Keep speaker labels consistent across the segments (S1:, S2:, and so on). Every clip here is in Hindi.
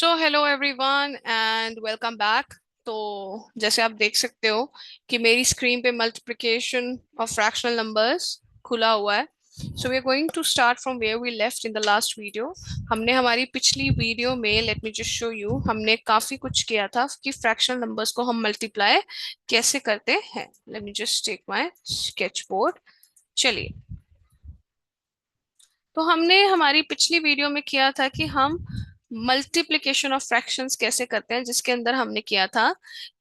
S1: So hello everyone and welcome back. तो जैसे आप देख सकते हो कि मेरी स्क्रीन पे मल्टीप्लिकेशन ऑफ फ्रैक्शनल नंबर्स खुला हुआ है। So we are going to start from where we left in the last video. हमने हमारी पिछली वीडियो में, let me just show you, हमने काफी कुछ किया था कि फ्रैक्शनल नंबर्स को हम मल्टीप्लाई कैसे करते हैं। Let me just take my sketch board. चलिए, तो हमने हमारी पिछली वीडियो में किया था कि हम मल्टीप्लिकेशन ऑफ फ्रैक्शंस कैसे करते हैं, जिसके अंदर हमने किया था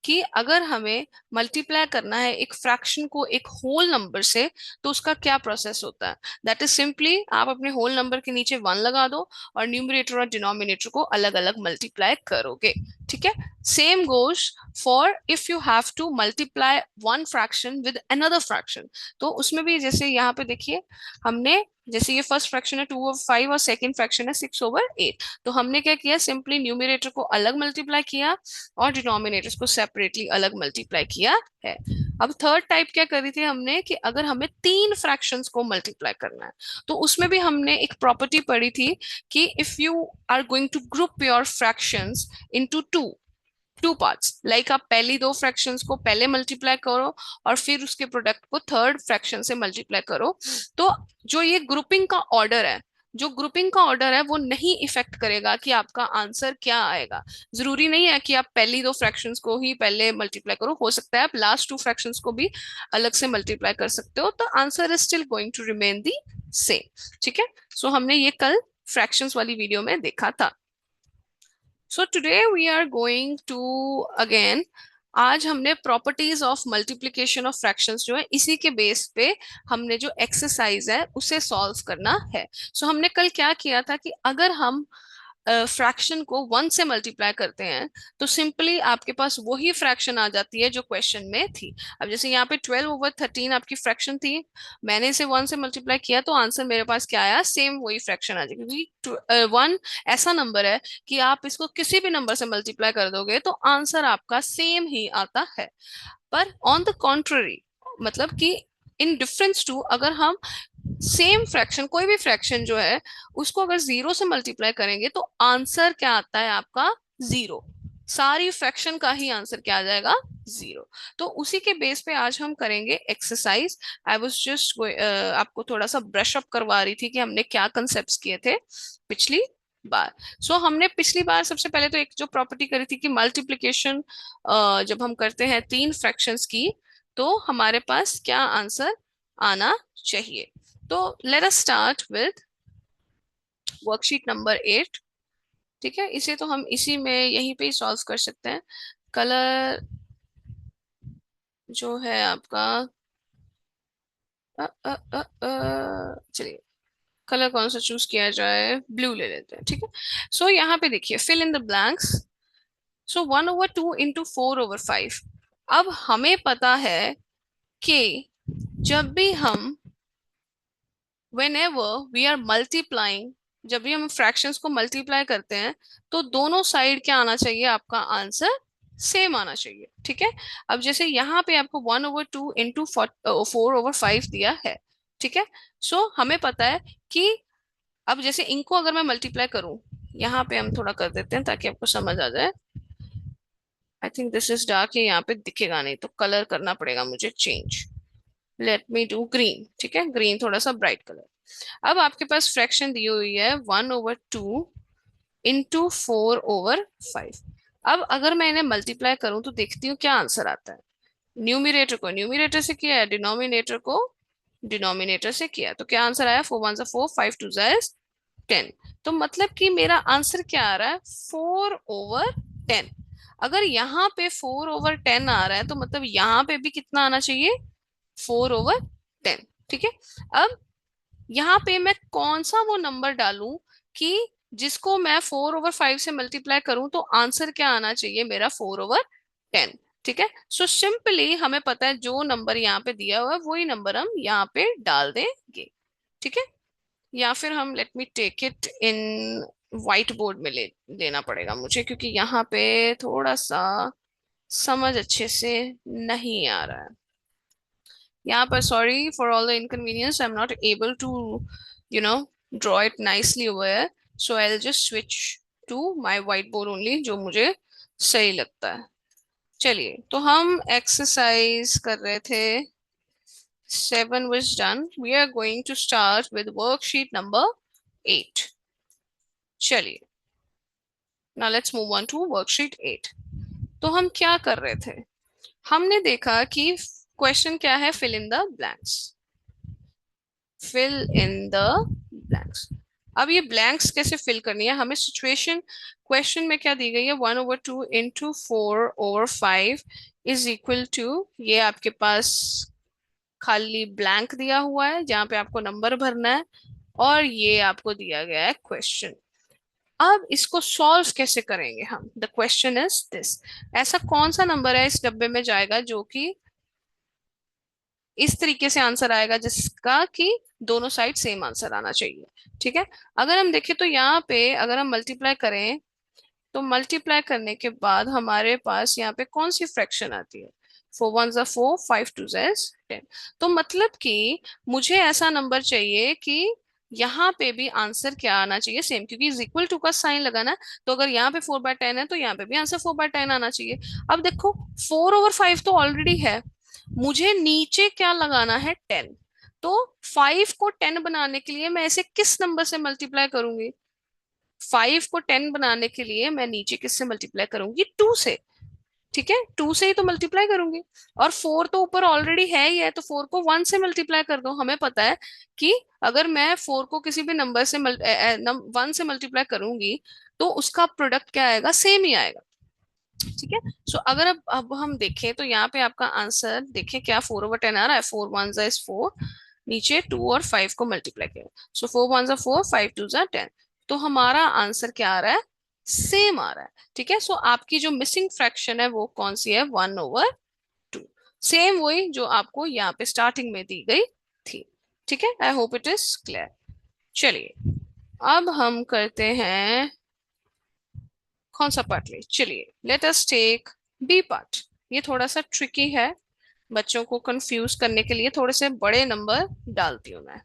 S1: कि अगर हमें मल्टीप्लाई करना है एक फ्रैक्शन को एक होल नंबर से, तो उसका क्या प्रोसेस होता है। दैट इज सिंपली आप अपने होल नंबर के नीचे वन लगा दो और न्यूमरेटर और डिनोमिनेटर को अलग अलग मल्टीप्लाई करोगे। ठीक है, same goes for if you have to multiply one fraction with another fraction. तो उसमें भी जैसे यहाँ पे देखिए, हमने जैसे ये फर्स्ट फ्रैक्शन है 2/5 और सेकंड फ्रैक्शन है 6/8। तो हमने क्या किया, सिंपली न्यूमरेटर को अलग मल्टीप्लाई किया और डिनोमिनेटर्स को सेपरेटली अलग मल्टीप्लाई किया है। अब थर्ड टाइप क्या करी थी हमने कि अगर हमें तीन फ्रैक्शंस को मल्टीप्लाई करना है, तो उसमें भी हमने एक प्रॉपर्टी पढ़ी थी कि if you are going to group your fractions into two parts, like आप पहली दो फ्रैक्शंस को पहले मल्टीप्लाई करो और फिर उसके प्रोडक्ट को थर्ड फ्रैक्शन से मल्टीप्लाई करो। तो जो ये ग्रुपिंग का ऑर्डर है, जो ग्रुपिंग का ऑर्डर है वो नहीं इफेक्ट करेगा कि आपका आंसर क्या आएगा। जरूरी नहीं है कि आप पहली दो फ्रैक्शंस को ही पहले मल्टीप्लाई करो, हो सकता है आप लास्ट टू फ्रैक्शंस को भी अलग से मल्टीप्लाई कर सकते हो, तो answer is still going to remain the same. ठीक है, सो हमने ये कल फ्रैक्शंस वाली वीडियो में देखा था। So today we are going to again, आज हमने properties of multiplication of fractions जो है इसी के बेस पे हमने जो एक्सरसाइज है उसे सॉल्व करना है। सो हमने कल क्या किया था कि अगर हम फ्रैक्शन को वन से मल्टीप्लाई करते हैं, तो सिंपली आपके पास वही फ्रैक्शन आ जाती है जो क्वेश्चन में थी। अब जैसे यहाँ पे 12/13 आपकी फ्रैक्शन थी, मैंने इसे वन से मल्टीप्लाई किया तो आंसर मेरे पास क्या आया, सेम वही फ्रैक्शन आ जाएगी, क्योंकि वन ऐसा नंबर है कि आप इसको किसी भी नंबर से मल्टीप्लाई कर दोगे तो आंसर आपका सेम ही आता है। पर ऑन द कॉन्ट्ररी, मतलब कि इन डिफरेंस टू, अगर हम सेम फ्रैक्शन, कोई भी फ्रैक्शन जो है उसको अगर जीरो से मल्टीप्लाई करेंगे तो आंसर क्या आता है आपका, जीरो। सारी फ्रैक्शन का ही आंसर क्या आ जाएगा, जीरो। तो उसी के बेस पे आज हम करेंगे एक्सरसाइज। आई वाज जस्ट आपको थोड़ा सा ब्रश अप करवा रही थी कि हमने क्या कंसेप्ट्स किए थे पिछली बार। हमने पिछली बार सबसे पहले तो एक जो प्रॉपर्टी करी थी कि मल्टीप्लिकेशन जब हम करते हैं तीन फ्रैक्शंस की, तो हमारे पास क्या आंसर आना चाहिए। तो let us start with worksheet number 8। ठीक है, इसे तो हम इसी में यहीं पे ही सॉल्व कर सकते हैं। कलर जो है आपका, चलिए कलर कौन सा चूज किया जाए, ब्लू ले लेते हैं। ठीक है, यहाँ पे देखिए, fill in the blanks. 1/2 into 4/5। अब हमें पता है कि जब भी हम, whenever we are multiplying, जब भी हम फ्रैक्शंस को मल्टीप्लाई करते हैं तो दोनों साइड क्या आना चाहिए, आपका आंसर सेम आना चाहिए। ठीक है, अब जैसे यहाँ पे आपको 1/2 into 4/5 दिया है। ठीक है, हमें पता है कि अब जैसे इनको अगर मैं मल्टीप्लाई करूं, यहाँ पे हम थोड़ा कर देते हैं ताकि आपको समझ आ जाए। I think this is dark, यहाँ पे दिखेगा नहीं तो कलर करना पड़ेगा मुझे change. Let me do green. ठीक है, ग्रीन थोड़ा सा ब्राइट कलर। अब आपके पास फ्रैक्शन दी हुई है 1/2 into 4/5। अब अगर मैं इन्हें मल्टीप्लाई करूं तो देखती हूँ क्या आंसर आता है। न्यूमिनेटर को न्यूमिनेटर से किया है, डिनोमिनेटर को डिनोमिनेटर से किया है, तो क्या आंसर आया, 4 1 4, 5 2 10। तो मतलब कि मेरा आंसर क्या आ रहा है, 4/10। अगर यहाँ पे 4/10 आ रहा है तो मतलब यहाँ पे भी कितना आना चाहिए, 4/10। ठीक है, अब यहाँ पे मैं कौन सा वो नंबर डालूं कि जिसको मैं 4/5 से मल्टीप्लाई करूं तो आंसर क्या आना चाहिए मेरा, 4/10। ठीक है, सिंपली हमें पता है जो नंबर यहाँ पे दिया हुआ है वही नंबर हम यहाँ पे डाल देंगे। ठीक है, या फिर हम, let me take it in white board में लेना पड़ेगा मुझे, क्योंकि यहाँ पे थोड़ा सा समझ अच्छे से नहीं आ रहा है। यहाँ पर sorry for all the inconvenience, I'm not able to, you know, draw it nicely over here. So I'll just switch to my white board only, जो मुझे सही लगता है। चलिए, तो हम एक्सरसाइज कर रहे थे, 7 was done. We are going to start with worksheet number 8. चलिए, now let's move on to worksheet 8. तो हम क्या कर रहे थे? हमने देखा कि क्वेश्चन क्या है, fill in the blanks. Fill in the blanks. अब ये ब्लैंक्स कैसे फिल करनी है हमें? सिचुएशन क्वेश्चन में क्या दी गई है, 1/2 इंटू 4/5 इज इक्वल टू, ये आपके पास खाली ब्लैंक दिया हुआ है जहां पे आपको नंबर भरना है, और ये आपको दिया गया है क्वेश्चन। अब इसको सॉल्व कैसे करेंगे हम? द क्वेश्चन इज दिस, ऐसा कौन सा नंबर है इस डब्बे में जाएगा जो कि इस तरीके से आंसर आएगा जिसका कि दोनों साइड सेम आंसर आना चाहिए। ठीक है, अगर हम देखें तो यहाँ पे अगर हम मल्टीप्लाई करें, तो मल्टीप्लाई करने के बाद हमारे पास यहाँ पे कौन सी फ्रैक्शन आती है? 4 1 4, 5 2 10। तो मतलब कि मुझे ऐसा नंबर चाहिए कि यहाँ पे भी आंसर क्या आना चाहिए, सेम, क्योंकि इज इक्वल टू का साइन लगाना है। तो अगर यहाँ पे 4/10 है तो यहाँ पे भी आंसर 4/10 आना चाहिए। अब देखो, 4/5 तो ऑलरेडी है, मुझे नीचे क्या लगाना है, 10। तो 5 को 10 बनाने के लिए मैं इसे किस नंबर से मल्टीप्लाई करूंगी? 5 को 10 बनाने के लिए मैं नीचे किससे मल्टीप्लाई करूंगी? 2 से। ठीक है, 2 से ही तो मल्टीप्लाई करूंगी। और 4 तो ऊपर ऑलरेडी है ही है, तो 4 को 1 से मल्टीप्लाई कर दो। हमें पता है कि अगर मैं 4 को किसी भी नंबर से 1 से मल्टीप्लाई करूंगी तो उसका प्रोडक्ट क्या आएगा, सेम ही आएगा। ठीक है, सो अगर अब हम देखें तो यहाँ पे आपका आंसर देखें क्या, 4/10 आ रहा है। 4 1 is 4, नीचे 2 और 5 को मल्टीप्लाई करें, सो 4 1 4, 5 2 10। तो हमारा आंसर क्या आ रहा है, सेम आ रहा है। ठीक है, सो आपकी जो मिसिंग फ्रैक्शन है वो कौन सी है, 1/2। सेम वही जो आपको यहाँ पे स्टार्टिंग में दी गई थी। ठीक है, I hope it is clear. चलिए, अब हम करते हैं कौन सा पार्ट ले, चलिए let us take B part. ये थोड़ा सा ट्रिकी है, बच्चों को कंफ्यूज करने के लिए थोड़े से बड़े नंबर डालती हूँ मैं।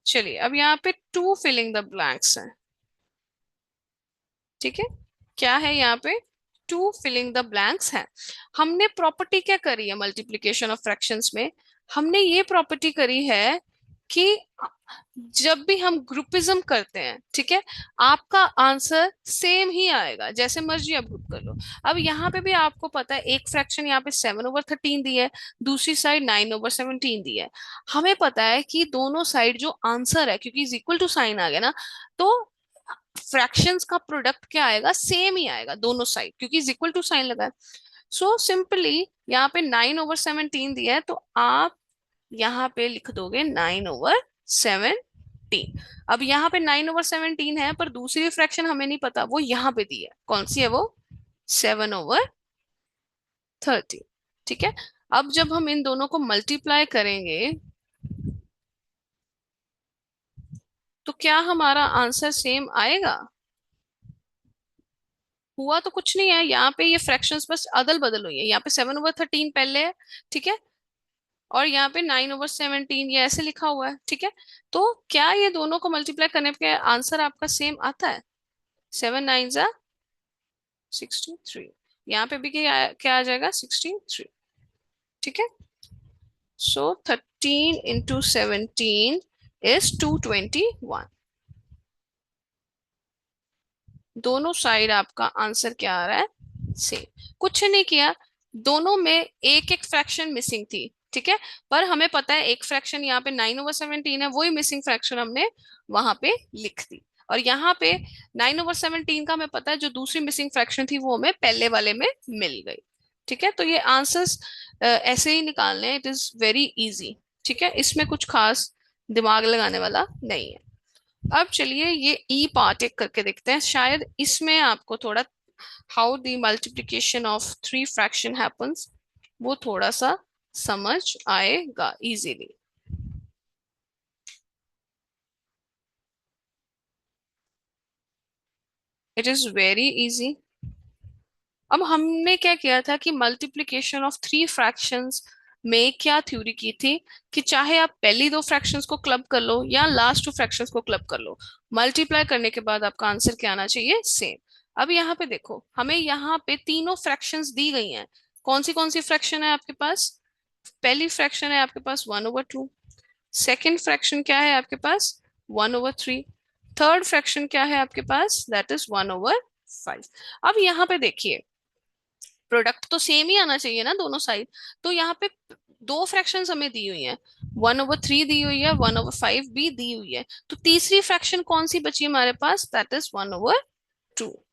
S1: चलिए, अब यहाँ पे टू फिलिंग द ब्लैंक्स है। ठीक है, क्या है यहाँ पे, टू फिलिंग द ब्लैंक्स है। हमने प्रॉपर्टी क्या करी है मल्टीप्लीकेशन ऑफ फ्रैक्शंस में? हमने ये प्रॉपर्टी करी है कि जब भी हम ग्रुपिज्म करते हैं, ठीक है, आपका आंसर सेम ही आएगा, जैसे मर्जी आप ग्रुप कर लो। अब यहाँ पे भी आपको पता है एक फ्रैक्शन यहाँ पे 7/13 दी है, दूसरी साइड 9/17 दी है। हमें पता है कि दोनों साइड जो आंसर है, क्योंकि इज इक्वल टू साइन आ गया ना, तो फ्रैक्शंस का प्रोडक्ट क्या आएगा, सेम ही आएगा दोनों साइड, क्योंकि इज इक्वल टू साइन लगा है। सो सिंपली यहाँ पे 9/17 दिया है, तो आप यहाँ पे लिख दोगे 9/17। अब यहाँ पे 9/17 है, पर दूसरी फ्रैक्शन हमें नहीं पता, वो यहाँ पे दी है, कौन सी है वो, 7/30। ठीक है, अब जब हम इन दोनों को मल्टीप्लाई करेंगे तो क्या हमारा आंसर सेम आएगा? हुआ तो कुछ नहीं है, यहाँ पे ये फ्रैक्शंस बस अदल बदल हुई है। यहाँ पे 7/13 पहले है, ठीक है, और यहाँ पे 9/17 ये ऐसे लिखा हुआ है। ठीक है, तो क्या ये दोनों को मल्टीप्लाई करने पे आंसर आपका सेम आता है? 7 9 63। यहाँ पे भी क्या आ जाएगा, 63। ठीक है, सो 13 × 17 इज 221। दोनों साइड आपका आंसर क्या आ रहा है, सेम। कुछ नहीं किया, दोनों में एक एक फ्रैक्शन मिसिंग थी। ठीक है, पर हमें पता है एक फ्रैक्शन यहाँ पे 9/17 है, वही मिसिंग फ्रैक्शन हमने वहां पे लिख दी। और यहाँ पे 9/17 का हमें पता है जो दूसरी मिसिंग फ्रैक्शन थी वो हमें पहले वाले में मिल गई। ठीक है, तो ये आंसर्स ऐसे ही निकालने हैं, इट इज वेरी इजी। ठीक है, इसमें कुछ खास दिमाग लगाने वाला नहीं है। अब चलिए ये ई पार्ट एक करके देखते हैं, शायद इसमें आपको थोड़ा how the multiplication of three fraction happens वो थोड़ा सा समझ आएगा easily. It is very easy. अब हमने क्या किया था कि मल्टीप्लिकेशन ऑफ थ्री फ्रैक्शंस में क्या थ्योरी की थी कि चाहे आप पहली दो फ्रैक्शंस को क्लब कर लो या लास्ट टू फ्रैक्शंस को क्लब कर लो, मल्टीप्लाई करने के बाद आपका आंसर क्या आना चाहिए, सेम। अब यहाँ पे देखो, हमें यहाँ पे तीनों फ्रैक्शंस दी गई हैं। कौन सी फ्रैक्शन है आपके पास? पहली फ्रैक्शन है आपके पास 1/2। सेकेंड फ्रैक्शन क्या है आपके पास? 1/3। थर्ड फ्रैक्शन क्या है आपके पास? That is 1/5। अब यहाँ पे देखिए, प्रोडक्ट तो सेम ही आना चाहिए ना दोनों साइड। तो यहाँ पे दो फ्रैक्शंस हमें दी हुई हैं, 1/3 दी हुई है, 1/5 भी दी हुई है। तो तीसरी फ्रैक्शन कौन सी बची हमारे पास? That is 1/2।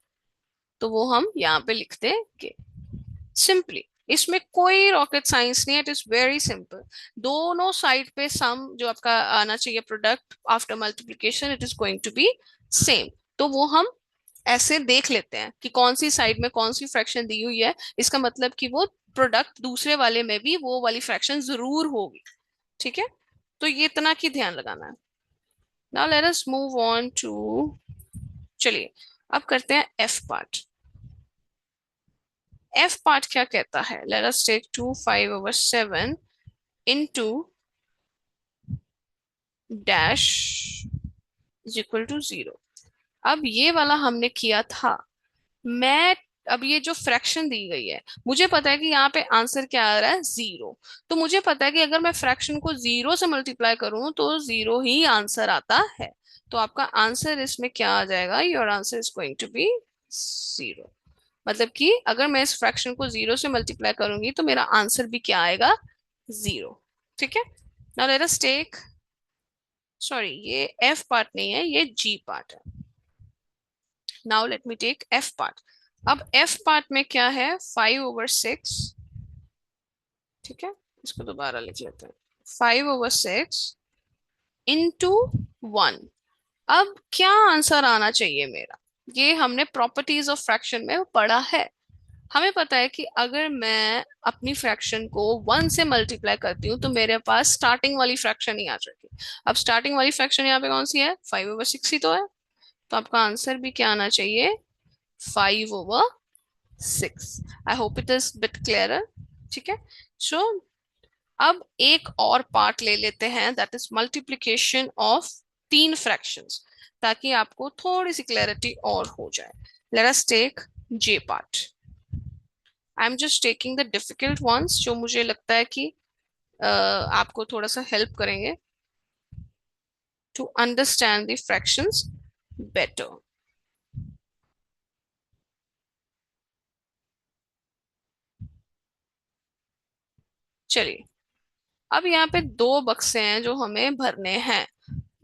S1: तो वो हम यहाँ पे लिख देंगे सिंपली। इसमें कोई रॉकेट साइंस नहीं है, इट इज वेरी सिंपल। दोनों साइड पे सम जो आपका आना चाहिए product after multiplication, it is going to be same. तो वो हम ऐसे देख लेते हैं कि कौन सी साइड में कौन सी फ्रैक्शन दी हुई है, इसका मतलब कि वो प्रोडक्ट दूसरे वाले में भी वो वाली फ्रैक्शन जरूर होगी। ठीक है, तो ये इतना की ध्यान लगाना है। Now let us move on to, चलिए अब करते हैं एफ पार्ट। एफ पार्ट क्या कहता है? Let us take 2/5/7 into dash is equal to 0। अब ये वाला हमने किया था। मैं अब ये जो फ्रैक्शन दी गई है, मुझे पता है कि यहाँ पे आंसर क्या आ रहा है, 0। तो मुझे पता है कि अगर मैं फ्रैक्शन को 0 से मल्टीप्लाई करूं तो 0 ही आंसर आता है। तो आपका आंसर इसमें क्या आ जाएगा? Your answer is going to be 0। मतलब कि अगर मैं इस फ्रैक्शन को 0 से मल्टीप्लाई करूंगी तो मेरा आंसर भी क्या आएगा? 0। ठीक है, now let us take, sorry ये एफ पार्ट नहीं है, ये जी पार्ट है। Now let me take F part. अब एफ पार्ट में क्या है? 5/6। ठीक है, इसको दोबारा लिख लेते हैं, 5/6 इंटू 1। अब क्या आंसर आना चाहिए मेरा? ये हमने प्रॉपर्टीज ऑफ फ्रैक्शन में पढ़ा है। हमें पता है कि अगर मैं अपनी फ्रैक्शन को 1 से मल्टीप्लाई करती हूँ तो मेरे पास स्टार्टिंग वाली फ्रैक्शन ही आ जाएगी। अब स्टार्टिंग वाली फ्रैक्शन यहाँ पे कौन सी है? 5/6 ही तो है। तो आपका आंसर भी क्या आना चाहिए? 5/6। आई hope it is bit clear. ठीक है, सो अब एक और पार्ट ले लेते हैं, दैट इज मल्टीप्लीकेशन ऑफ तीन फ्रैक्शंस, ताकि आपको थोड़ी सी क्लैरिटी और हो जाए। Let us take J part. I am just taking the difficult ones, जो मुझे लगता है कि आपको थोड़ा सा हेल्प करेंगे to understand the fractions better. चलिए, अब यहाँ पे दो बक्से हैं जो हमें भरने हैं,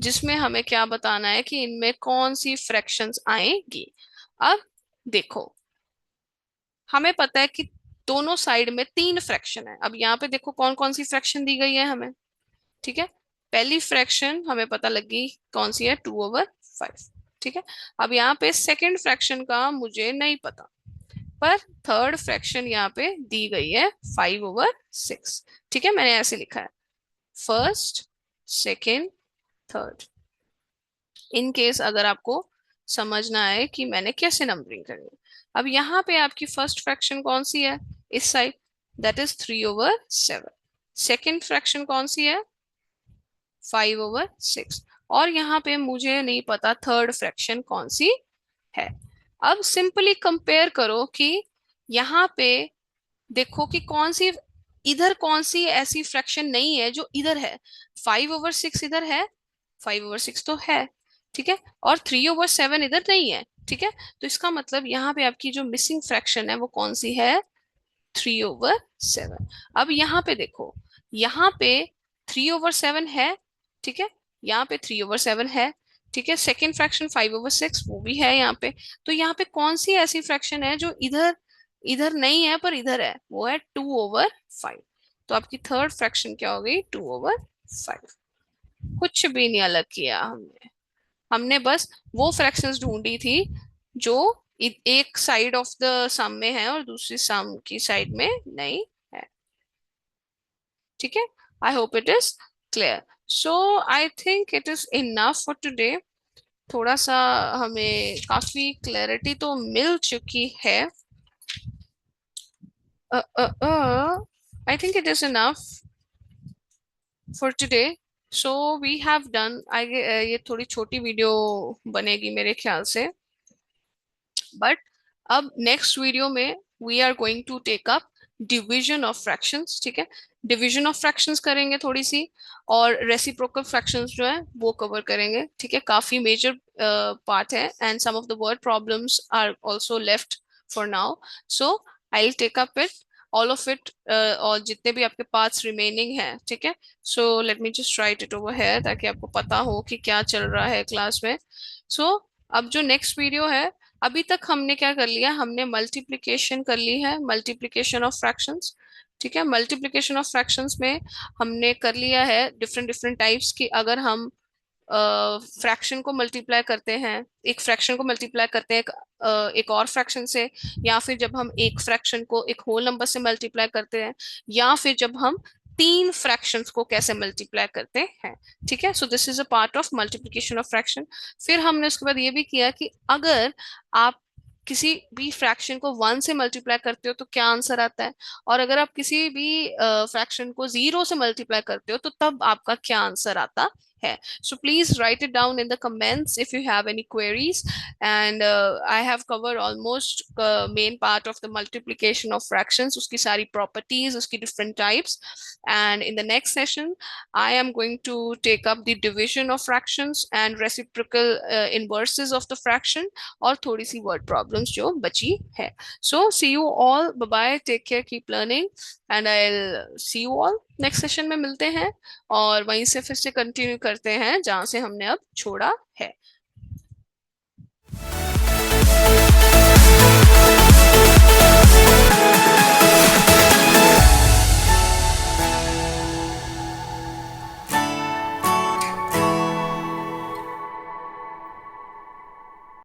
S1: जिसमें हमें क्या बताना है कि इनमें कौन सी फ्रैक्शंस आएंगी। अब देखो, हमें पता है कि दोनों साइड में तीन फ्रैक्शन है। अब यहाँ पे देखो कौन कौन सी फ्रैक्शन दी गई है हमें। ठीक है, पहली फ्रैक्शन हमें पता लगी कौन सी है, 2/5। ठीक है, अब यहाँ पे सेकंड फ्रैक्शन का मुझे नहीं पता, पर थर्ड फ्रैक्शन यहाँ पे दी गई है 5/6। ठीक है, मैंने ऐसे लिखा है, first, second, third. In case अगर आपको समझना है कि मैंने कैसे नंबरिंग करनी है। अब यहाँ पे आपकी फर्स्ट फ्रैक्शन कौन सी है इस side? That is 3/7। Second fraction कौन सी है? 5/6। और यहाँ पे मुझे नहीं पता थर्ड फ्रैक्शन कौन सी है। अब सिंपली कंपेयर करो कि यहाँ पे देखो कि कौन सी, इधर कौन सी ऐसी फ्रैक्शन नहीं है जो इधर है। 5/6 इधर है, 5/6 तो है। ठीक है, और 3/7 इधर नहीं है। ठीक है, तो इसका मतलब यहाँ पे आपकी जो मिसिंग फ्रैक्शन है वो कौन सी है? 3/7। अब यहाँ पे देखो, यहाँ पे 3/7 है। ठीक है, यहाँ पे 3/7 है। ठीक है, सेकेंड फ्रैक्शन 5/6 वो भी है यहाँ पे। तो यहाँ पे कौन सी ऐसी फ्रैक्शन है जो इधर इधर नहीं है पर इधर है? वो है 2/5। तो आपकी थर्ड फ्रैक्शन क्या हो गई? 2/5। कुछ भी नहीं अलग किया हमने। हमने बस वो फ्रैक्शंस ढूंढी थी जो एक साइड ऑफ द सम में है और दूसरी सम की साइड में नहीं है। ठीक है, I hope it is clear. So I think it is enough for today. थोड़ा सा हमें काफी क्लैरिटी तो मिल चुकी है। I think it is enough for today. So we have done, I, ये थोड़ी छोटी वीडियो बनेगी मेरे ख्याल से, बट अब नेक्स्ट वीडियो में we are going to take up division of fractions. ठीक है, डिवीजन ऑफ फ्रैक्शंस करेंगे थोड़ी सी, और रेसिप्रोकल फ्रैक्शंस जो है वो कवर करेंगे. ठीक है, काफी मेजर पार्ट है, and some of the word problems are also left for now. So I will take up it all of it, और जितने भी आपके पार्ट्स रिमेनिंग हैं. ठीक है, so let me just write it over here ताकि आपको पता हो कि क्या चल रहा है क्लास में. सो अब जो नेक्स्ट वीडियो है, अभी तक हमने क्या कर लिया, हमने मल्टीप्लिकेशन कर ली है, मल्टीप्लिकेशन ऑफ फ्रैक्शंस. ठीक है, मल्टीप्लिकेशन ऑफ फ्रैक्शंस में हमने कर लिया है डिफरेंट डिफरेंट टाइप्स की. अगर हम फ्रैक्शन को मल्टीप्लाई करते हैं, एक फ्रैक्शन को मल्टीप्लाई करते हैं एक और फ्रैक्शन से, या फिर जब हम एक फ्रैक्शन को एक होल नंबर से मल्टीप्लाई करते हैं, या फिर जब हम तीन फ्रैक्शंस को कैसे मल्टीप्लाई करते हैं. ठीक है, so this is a part of multiplication of fraction. फिर हमने उसके बाद ये भी किया कि अगर आप किसी भी फ्रैक्शन को वन से मल्टीप्लाई करते हो तो क्या आंसर आता है, और अगर आप किसी भी फ्रैक्शन को जीरो से मल्टीप्लाई करते हो तो तब आपका क्या आंसर आता है. So please write it down in the comments if you have any queries. And I have covered almost main part of the multiplication of fractions, उसकी सारी properties, उसकी different types. And in the next session, I am going to take up the division of fractions and reciprocal inverses of the fraction, और थोड़ी सी word problems जो बची है. So see you all. Bye bye. Take care. Keep learning. And I'll see you all next session में मिलते हैं, और वहीं से फिर से कंटिन्यू करते हैं जहां से हमने अब छोड़ा है.